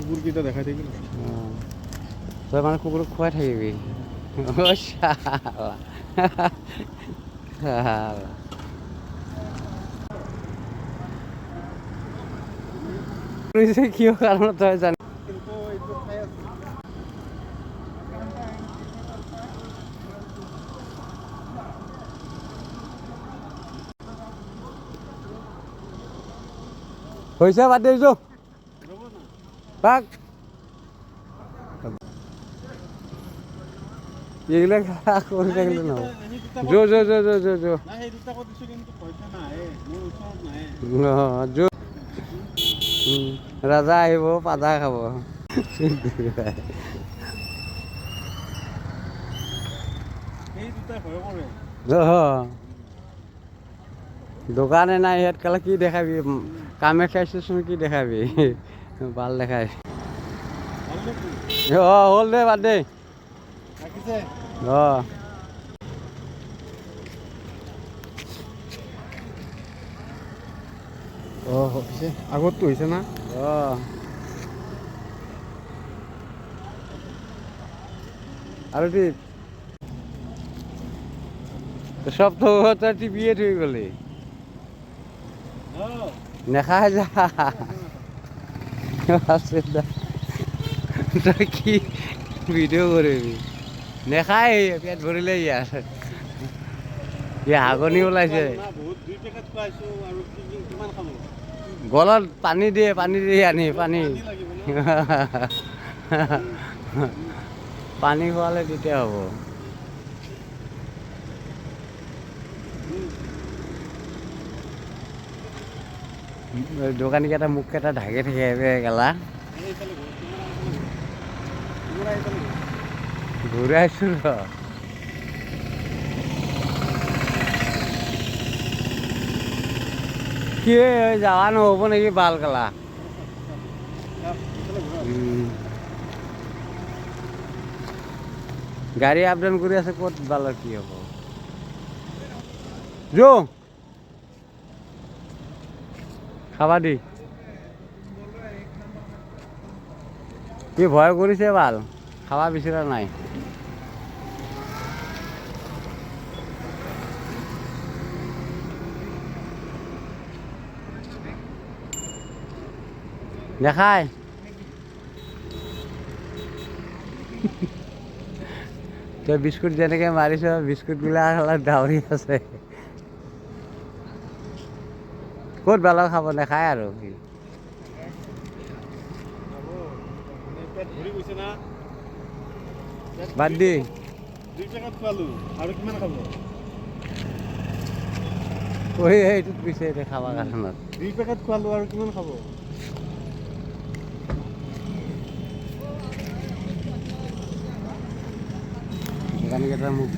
কুকুৰকেইটা দেখাই থাকিল। তই মানে কুকুৰক খুৱাই থাকিবি। কিয় কাৰণত তই জানি কিন্তু এইটো খাই আছে। হৈছে বাদ দিছো তাক এইবিলাক কৰি থাকিলে নহ'ব। যো যো যো যো যো যো ৰাজা আহিব পাদা খাব। দোকানে নাই ইয়াত কালে কি দেখাবি কামে খাইছোচোন কি দেখাবি ভাল দেখাই। হ'ল দে বাদ দে হৈছে আগততো হৈছে না। আৰু সব তো তই টিপিয়ে থৈ গলি নেখাই যা। তই কি ভিডিঅ' কৰিবি নেখাই পেট ভৰিলে ইয়াৰ হাগনি ওলাইছে। গলত পানী দিয়ে আনি পানী পানী খোৱালে তেতিয়া হ'ব। দোকানীকেইটা মুখকেইটা ঢাকি থাকে গেলা ঘূৰাইছো ৰ কি যাৱা নহ'ব নেকি বাল গেলা। গাড়ী আপ ডাউন কৰি আছে ক'ত বালৰ কি হ'ব। যো খাবা দি কি ভয় কৰিছে ভাল খাবা বিচৰা নাই। দেখাই তই বিস্কুট যেনেকে মাৰিছ বিস্কুটবিলাক ডাউৰি আছে ক'ত বালৰ খাব নেখায় আৰু সি বাদ দি এইটোত পিছে খাবা কাৰণত 2 পেকেট খোৱালো আৰু কিমান খাব। দোকানীকেইটা মোক